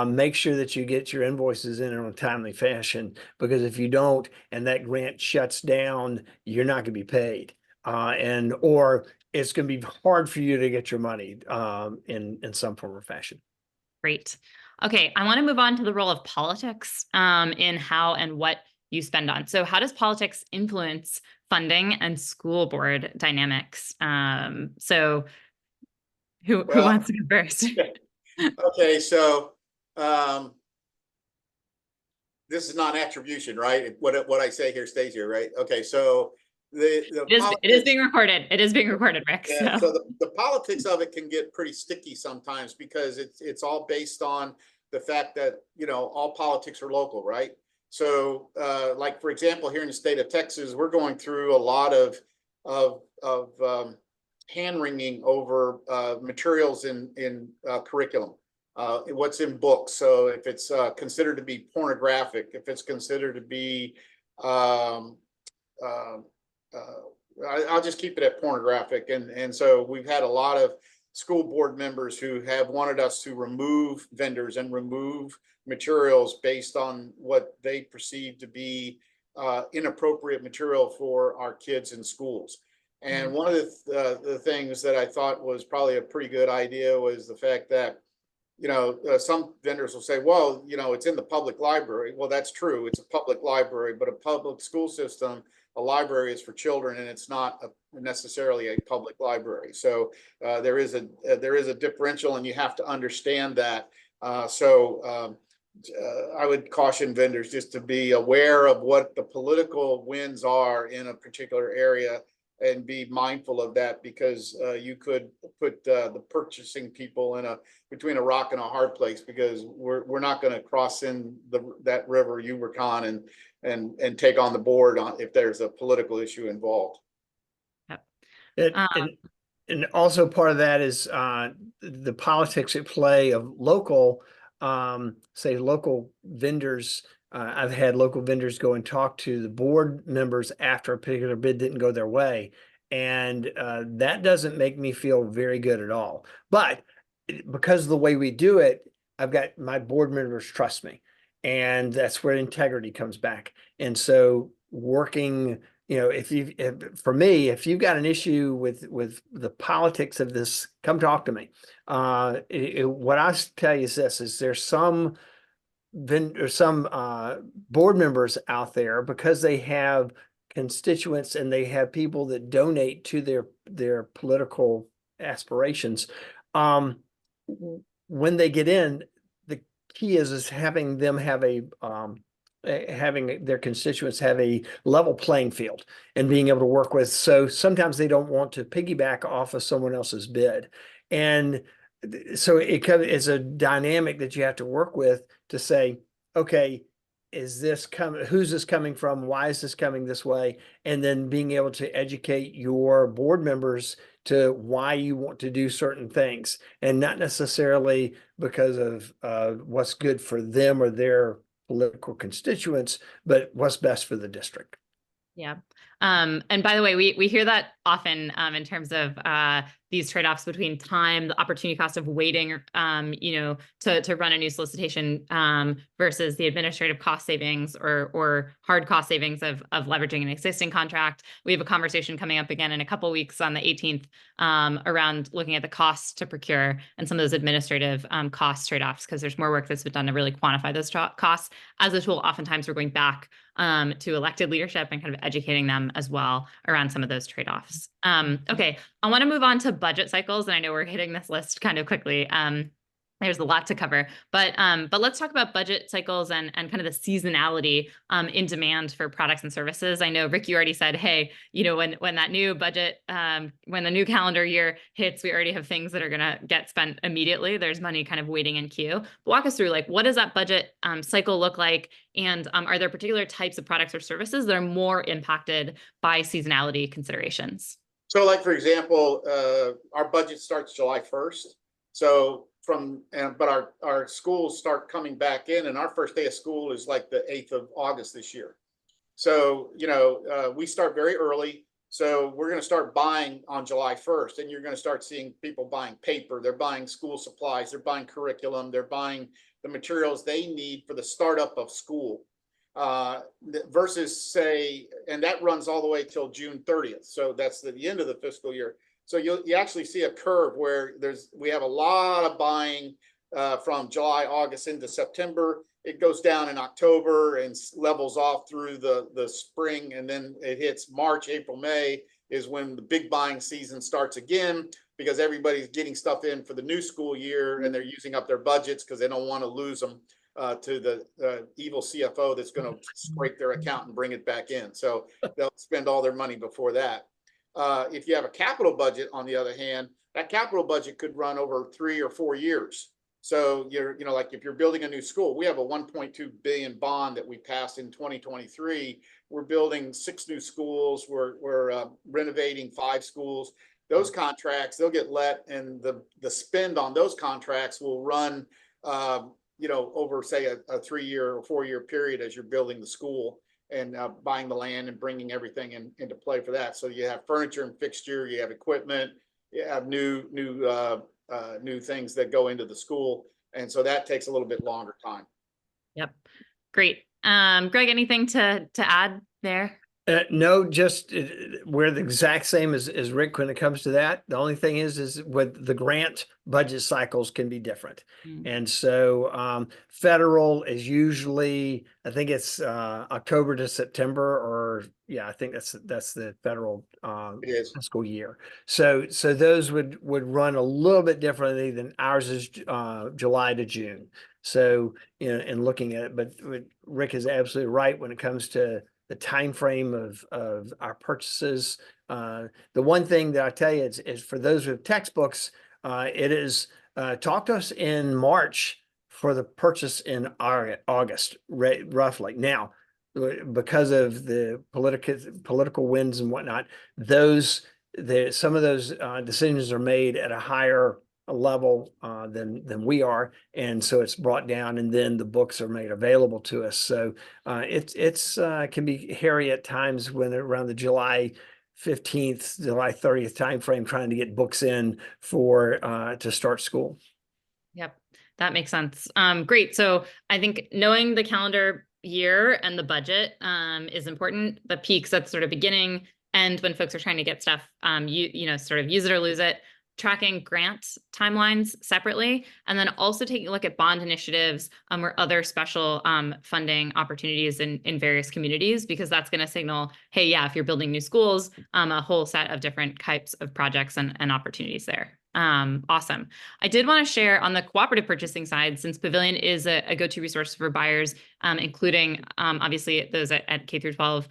make sure that you get your invoices in a timely fashion, because if you don't and that grant shuts down, you're not going to be paid, or it's going to be hard for you to get your money in some form or fashion. Great. Okay, I want to move on to the role of politics in how and what you spend on. So how does politics influence funding and school board dynamics? So who wants to go first? Okay, so this is non-attribution, right? What I say here stays here, right? Okay, so it is being recorded. It is being recorded, Rick. Yeah, so the politics of it can get pretty sticky sometimes because it's all based on the fact that, you know, all politics are local, right? So like, for example, here in the state of Texas, we're going through a lot of hand-wringing over materials in curriculum, what's in books. So if it's considered to be pornographic, if it's considered to be I'll just keep it at pornographic. And so we've had a lot of school board members who have wanted us to remove vendors and remove materials based on what they perceive to be inappropriate material for our kids in schools. And one of the things that I thought was probably a pretty good idea was the fact that, you know, some vendors will say, well, you know, it's in the public library. Well, that's true. It's a public library, but a public school system, a library is for children, and it's not necessarily a public library. So there is a differential, and you have to understand that. I would caution vendors just to be aware of what the political winds are in a particular area and be mindful of that, because you could put the purchasing people in between a rock and a hard place, because we're not going to cross in that river Rubicon and take on the board if there's a political issue involved. Yep. And also part of that is the politics at play of local, say local vendors. I've had local vendors go and talk to the board members after a particular bid didn't go their way. And that doesn't make me feel very good at all. But because of the way we do it, I've got my board members trust me. And that's where integrity comes back. And so working, you know, for me, if you've got an issue with the politics of this, come talk to me. What I tell you is this: is there's some board members out there, because they have constituents and they have people that donate to their political aspirations. When they get in, the key is having them have having their constituents have a level playing field and being able to work with. So sometimes they don't want to piggyback off of someone else's bid. And so it's a dynamic that you have to work with to say, okay, who's this coming from? Why is this coming this way? And then being able to educate your board members to why you want to do certain things, and not necessarily because of what's good for them or their political constituents, but what's best for the district. Yeah. And by the way, we hear that often in terms of these trade-offs between time, the opportunity cost of waiting, you know, to run a new solicitation versus the administrative cost savings or hard cost savings of leveraging an existing contract. We have a conversation coming up again in a couple of weeks on the 18th around looking at the costs to procure and some of those administrative cost trade-offs, because there's more work that's been done to really quantify those costs. As a tool, oftentimes we're going back to elected leadership and kind of educating them as well around some of those trade-offs. Okay, I want to move on to budget cycles, and I know we're hitting this list kind of quickly. There's a lot to cover, but let's talk about budget cycles and kind of the seasonality in demand for products and services. I know, Rick, you already said, hey, you know, when that new budget, when the new calendar year hits, we already have things that are going to get spent immediately. There's money kind of waiting in queue. But walk us through, like, what does that budget cycle look like? And are there particular types of products or services that are more impacted by seasonality considerations? So, like, for example, our budget starts July 1st. So but our schools start coming back in, and our first day of school is like the 8th of August this year. So, you know, we start very early. So we're going to start buying on July 1st, and you're going to start seeing people buying paper. They're buying school supplies. They're buying curriculum. They're buying the materials they need for the startup of school. Versus, say, and that runs all the way till June 30th. So that's the end of the fiscal year. So you actually see a curve where we have a lot of buying from July, August into September. It goes down in October and levels off through the spring, and then it hits March, April, May is when the big buying season starts again, because everybody's getting stuff in for the new school year, and they're using up their budgets because they don't want to lose them to the evil CFO that's going to scrape their account and bring it back in. So they'll spend all their money before that. If you have a capital budget, on the other hand, that capital budget could run over 3 or 4 years. So like if you're building a new school, we have a 1.2 billion bond that we passed in 2023. We're building 6 new schools. We're renovating 5 schools. Those contracts, they'll get let, and the spend on those contracts will run, over, say, a 3-year or 4-year period as you're building the school and buying the land and bringing everything into play for that. So you have furniture and fixture, you have equipment, you have new things that go into the school. And so that takes a little bit longer time. Yep. Great. Greg, anything to add there? No, just we're the exact same as Rick when it comes to that. The only thing is with the grant budget cycles can be different. And so federal is usually, I think it's October to September, or I think that's the federal fiscal year. So those would run a little bit differently than ours is July to June. So, in looking at it, but Rick is absolutely right when it comes to the time frame of our purchases. The one thing that I tell you is for those with textbooks, it is talk to us in March for the purchase in August, roughly. Now, because of the political winds and whatnot, some of those decisions are made at a higher level than we are, and so it's brought down, and then the books are made available to us. So it's can be hairy at times when around the July 15th, July 30th timeframe, trying to get books in for to start school. Yep, that makes sense. Great. So I think knowing the calendar year and the budget is important. The peaks at sort of beginning, and when folks are trying to get stuff, sort of use it or lose it. Tracking grant timelines separately, and then also taking a look at bond initiatives or other special funding opportunities in various communities, because that's going to signal, hey, yeah, if you're building new schools, a whole set of different types of projects and opportunities there. Awesome. I did want to share on the cooperative purchasing side, since Pavilion is a go-to resource for buyers, including obviously those at K-12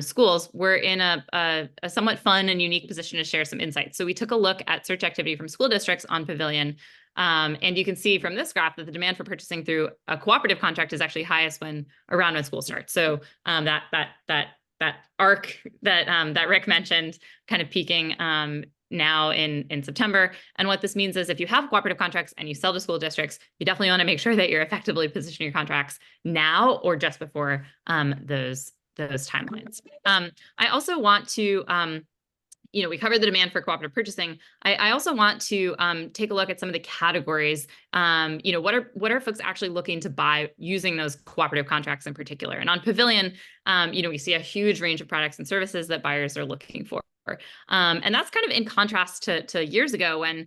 schools, we're in a somewhat fun and unique position to share some insights. So we took a look at search activity from school districts on Pavilion. And you can see from this graph that the demand for purchasing through a cooperative contract is actually highest around when school starts. So that arc that Rick mentioned, kind of peaking now in September. And what this means is if you have cooperative contracts and you sell to school districts, you definitely want to make sure that you're effectively positioning your contracts now or just before those timelines. I also want to we covered the demand for cooperative purchasing. I also want to take a look at some of the categories. What are folks actually looking to buy using those cooperative contracts in particular? And on Pavilion, we see a huge range of products and services that buyers are looking for. And that's kind of in contrast to years ago when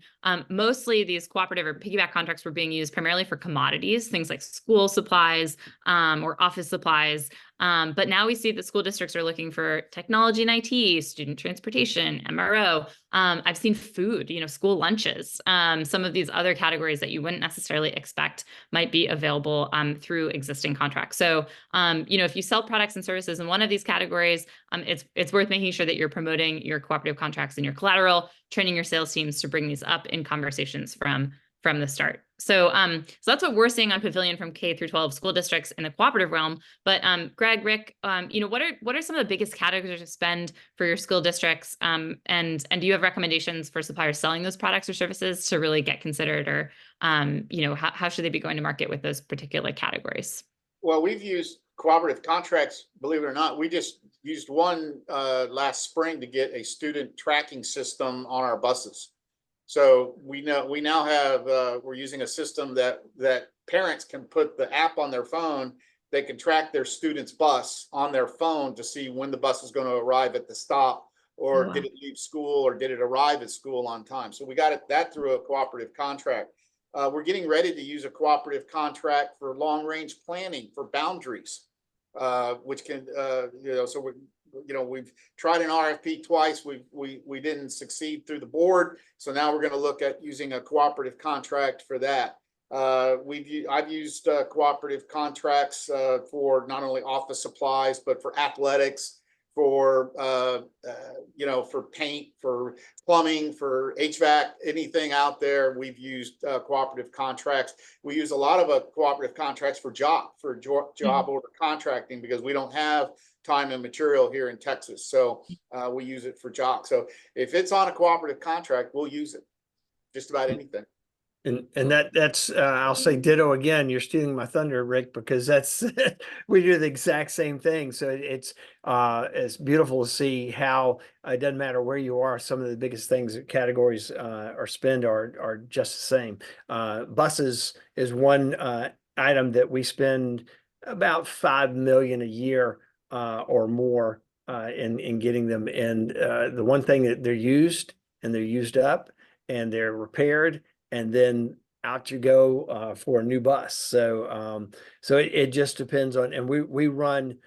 mostly these cooperative or piggyback contracts were being used primarily for commodities, things like school supplies or office supplies. But now we see that school districts are looking for technology and IT, student transportation, MRO. I've seen food, school lunches. Some of these other categories that you wouldn't necessarily expect might be available through existing contracts. So, if you sell products and services in one of these categories, it's worth making sure that you're promoting your cooperative contracts and your collateral, training your sales teams to bring these up in conversations from the start. So that's what we're seeing on Pavilion from K through 12 school districts in the cooperative realm. But Greg, Rick, what are some of the biggest categories of spend for your school districts? And do you have recommendations for suppliers selling those products or services to really get considered, or how should they be going to market with those particular categories? Well, we've used cooperative contracts, believe it or not. We just used one last spring to get a student tracking system on our buses. So we now have we're using a system that parents can put the app on their phone. They can track their student's bus on their phone to see when the bus is going to arrive at the stop, or Wow. did it leave school, or did it arrive at school on time. So we got that through a cooperative contract. We're getting ready to use a cooperative contract for long range planning for boundaries, which can so we've tried an RFP twice. We didn't succeed through the board, so now we're going to look at using a cooperative contract for that. I've used cooperative contracts for not only office supplies but for athletics, for for paint, for plumbing, for HVAC, anything out there. We've used cooperative contracts. We use a lot of cooperative contracts for job order contracting, because we don't have time and material here in Texas. So we use it for job. So if it's on a cooperative contract, we'll use it. Just about anything. And that's I'll say ditto again. You're stealing my thunder, Rick, because that's we do the exact same thing. So it's beautiful to see how it doesn't matter where you are. Some of the biggest things, categories or spend are just the same. Buses is one item that we spend about $5 million a year or more in getting them. And the one thing that they're used up and they're repaired, and then out you go for a new bus. So it just depends on, and we run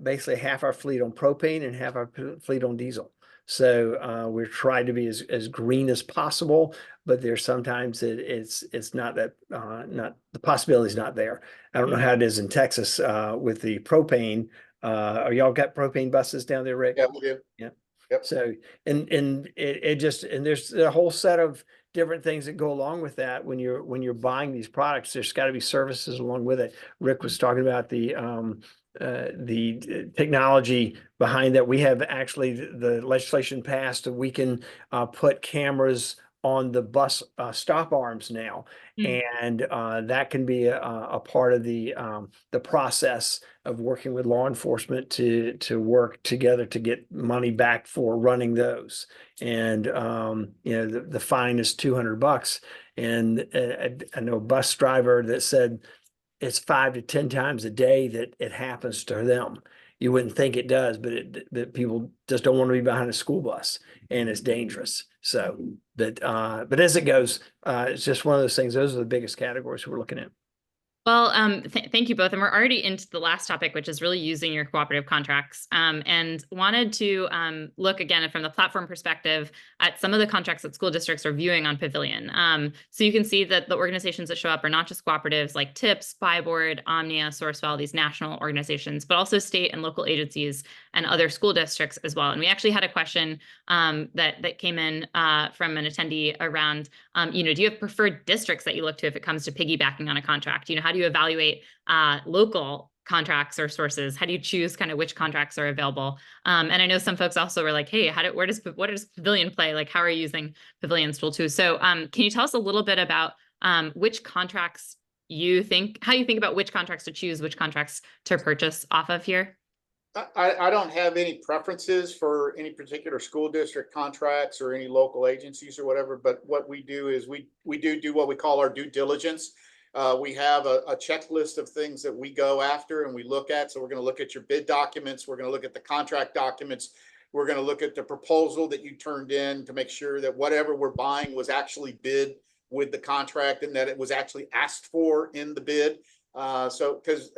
basically half our fleet on propane and half our fleet on diesel. So we're trying to be as green as possible, but there's sometimes it's not that not the possibility is not there. I don't know how it is in Texas with the propane. Are y'all got propane buses down there, Rick? Yeah, we do. Yeah. Yep. So and it just, and there's a whole set of different things that go along with that when you're buying these products. There's got to be services along with it. Rick was talking about the technology behind that. We have actually the legislation passed that we can put cameras on the bus stop arms now, and that can be a part of the process of working with law enforcement to work together to get money back for running those. And the fine is $200, and I know a bus driver that said it's 5 to 10 times a day that it happens to them. You wouldn't think it does, but that people just don't want to be behind a school bus, and it's dangerous. So, but as it goes, it's just one of those things. Those are the biggest categories we're looking at. Well, thank you both. And we're already into the last topic, which is really using your cooperative contracts, and wanted to look again from the platform perspective at some of the contracts that school districts are viewing on Pavilion. So you can see that the organizations that show up are not just cooperatives like TIPS, Byboard, Omnia, Sourcewell, these national organizations, but also state and local agencies and other school districts as well. And we actually had a question that came in from an attendee around, do you have preferred districts that you look to if it comes to piggybacking on a contract? How do you evaluate local contracts or sources? How do you choose kind of which contracts are available? And I know some folks also were like, hey, what does Pavilion play? Like, how are you using Pavilion's tool too? So can you tell us a little bit about which contracts how you think about which contracts to choose, which contracts to purchase off of here? I don't have any preferences for any particular school district contracts or any local agencies or whatever, but what we do is we do what we call our due diligence. We have a checklist of things that we go after and we look at. So we're going to look at your bid documents. We're going to look at the contract documents. We're going to look at the proposal that you turned in to make sure that whatever we're buying was actually bid with the contract and that it was actually asked for in the bid. So because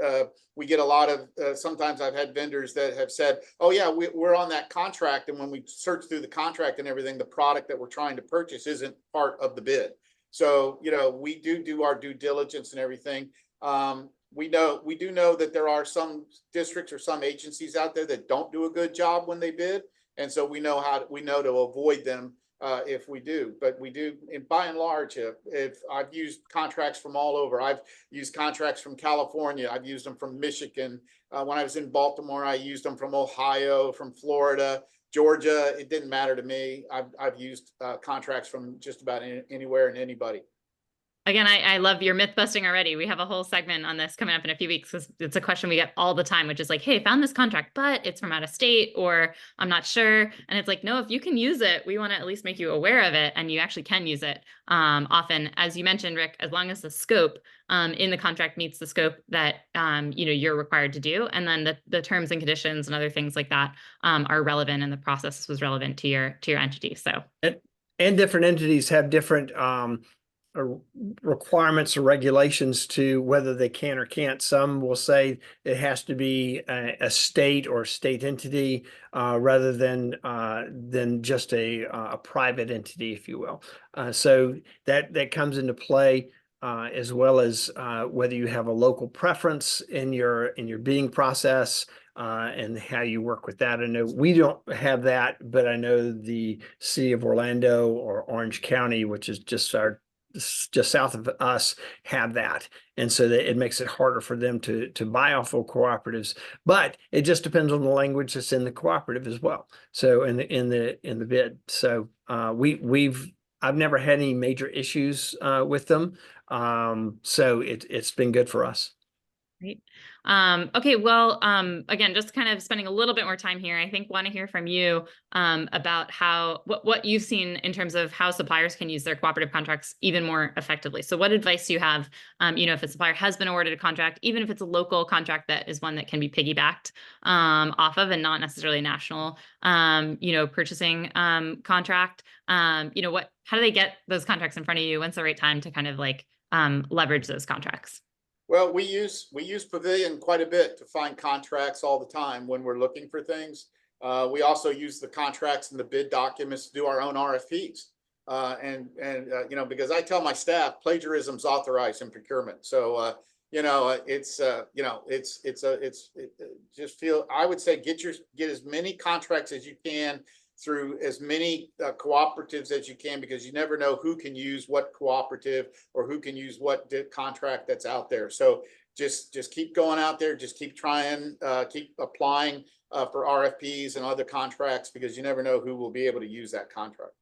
we get a lot of sometimes I've had vendors that have said, oh yeah, we're on that contract, and when we search through the contract and everything, the product that we're trying to purchase isn't part of the bid. So we do our due diligence and everything. We do know that there are some districts or some agencies out there that don't do a good job when they bid, and so we know to avoid them if we do. But we do, and by and large, if I've used contracts from all over. I've used contracts from California. I've used them from Michigan. When I was in Baltimore, I used them from Ohio, from Florida, Georgia. It didn't matter to me. I've used contracts from just about anywhere and anybody. Again, I love your myth busting already. We have a whole segment on this coming up in a few weeks because it's a question we get all the time, which is like, hey, found this contract, but it's from out of state, or I'm not sure. And it's like, no, if you can use it, we want to at least make you aware of it, and you actually can use it. Often, as you mentioned, Rick, as long as the scope in the contract meets the scope that you're required to do, and then the terms and conditions and other things like that are relevant, and the process was relevant to your entity. So and different entities have different requirements or regulations to whether they can or can't. Some will say it has to be a state or state entity rather than just a private entity, if you will. So that comes into play. As well as whether you have a local preference in your bidding process and how you work with that. I know we don't have that, but I know the city of Orlando or Orange County, which is just south of us, have that, and so that it makes it harder for them to buy off of cooperatives. But it just depends on the language that's in the cooperative as well. So in the bid. So I've never had any major issues with them. So it's been good for us. Great. Okay, well, again, just kind of spending a little bit more time here. I think want to hear from you about what you've seen in terms of how suppliers can use their cooperative contracts even more effectively. So what advice do you have, if a supplier has been awarded a contract, even if it's a local contract that is one that can be piggybacked off of and not necessarily a national, purchasing contract, how do they get those contracts in front of you? When's the right time to kind of like leverage those contracts? Well, we use Pavilion quite a bit to find contracts all the time when we're looking for things. We also use the contracts and the bid documents to do our own RFPs. Because I tell my staff plagiarism's authorized in procurement. So I would say get as many contracts as you can through as many cooperatives as you can, because you never know who can use what cooperative or who can use what contract that's out there. So just keep going out there, just keep trying, keep applying for RFPs and other contracts, because you never know who will be able to use that contract.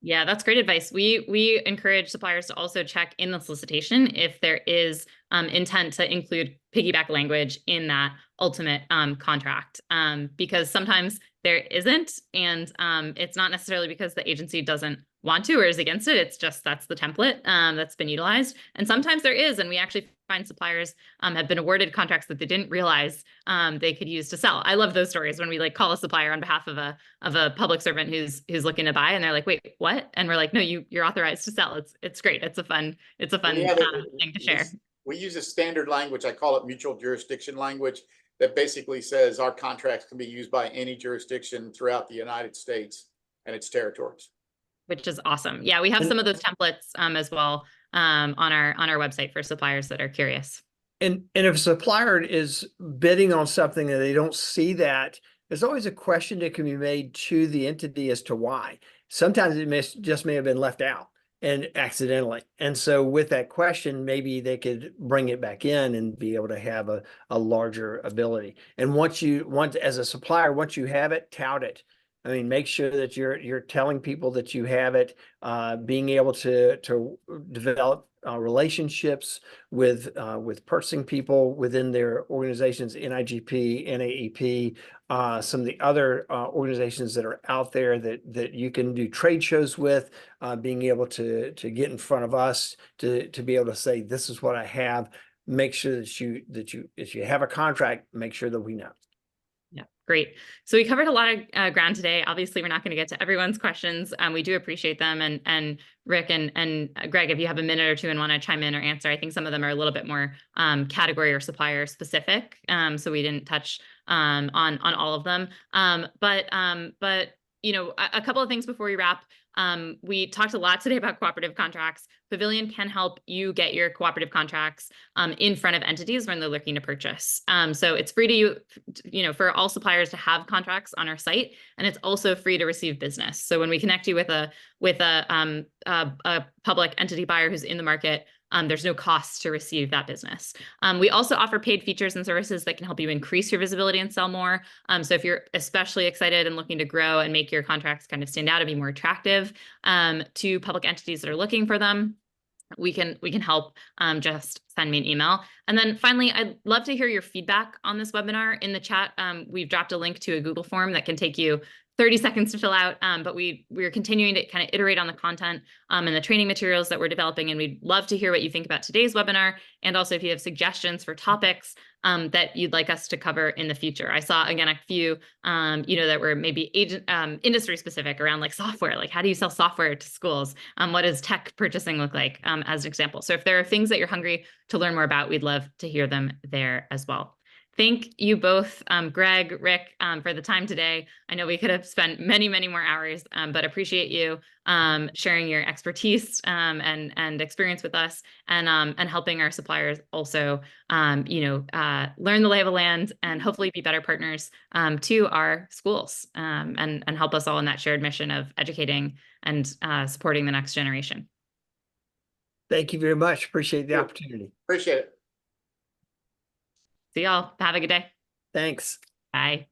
Yeah, that's great advice. We encourage suppliers to also check in the solicitation if there is intent to include piggyback language in that ultimate contract, because sometimes there isn't, and it's not necessarily because the agency doesn't want to or is against it. It's just that's the template that's been utilized. And sometimes there is, and we actually find suppliers have been awarded contracts that they didn't realize they could use to sell. I love those stories when we like call a supplier on behalf of a public servant who's looking to buy, and they're like, "Wait, what?" And we're like, "No, you're authorized to sell." It's great. It's a fun thing to share. We use a standard language. I call it mutual jurisdiction language, that basically says our contracts can be used by any jurisdiction throughout the United States and its territories. Which is awesome. Yeah, we have some of those templates as well on our website for suppliers that are curious. And if a supplier is bidding on something and they don't see that, there's always a question that can be made to the entity as to why. Sometimes it may have been left out and accidentally. And so with that question, maybe they could bring it back in and be able to have a larger ability. And as a supplier, once you have it, tout it. I mean, make sure that you're telling people that you have it, being able to develop relationships with purchasing people within their organizations, NIGP, NAEP, some of the other organizations that are out there that you can do trade shows with, being able to get in front of us to be able to say, this is what I have. Make sure that if you have a contract, make sure that we know. Yeah, Great. So we covered a lot of ground today. Obviously, we're not going to get to everyone's questions. We do appreciate them. And Rick and Greg, if you have a minute or two and want to chime in or answer, I think some of them are a little bit more category or supplier specific. So we didn't touch on all of them. But you know, a couple of things before we wrap. We talked a lot today about cooperative contracts. Pavilion can help you get your cooperative contracts in front of entities when they're looking to purchase. So it's free to you know, for all suppliers to have contracts on our site, and it's also free to receive business. So when we connect you with a public entity buyer who's in the market, there's no cost to receive that business. We also offer paid features and services that can help you increase your visibility and sell more. So if you're especially excited and looking to grow and make your contracts kind of stand out and be more attractive to public entities that are looking for them, we can help. Just send me an email. And then finally, I'd love to hear your feedback on this webinar. In the chat, we've dropped a link to a Google form that can take you 30 seconds to fill out, but we're continuing to kind of iterate on the content and the training materials that we're developing, and we'd love to hear what you think about today's webinar, and also if you have suggestions for topics that you'd like us to cover in the future. I saw, again, a few, you know, that were maybe industry specific around like software, like how do you sell software to schools? What does tech purchasing look like, as an example? So if there are things that you're hungry to learn more about, we'd love to hear them there as well. Thank you both, Greg, Rick, for the time today. I know we could have spent many, many more hours, but appreciate you sharing your expertise and experience with us, and helping our suppliers also, you know, learn the lay of the land and hopefully be better partners to our schools, and help us all in that shared mission of educating and supporting the next generation. Thank you very much. Appreciate the opportunity. Appreciate it. See y'all. Have a good day. Thanks. Bye.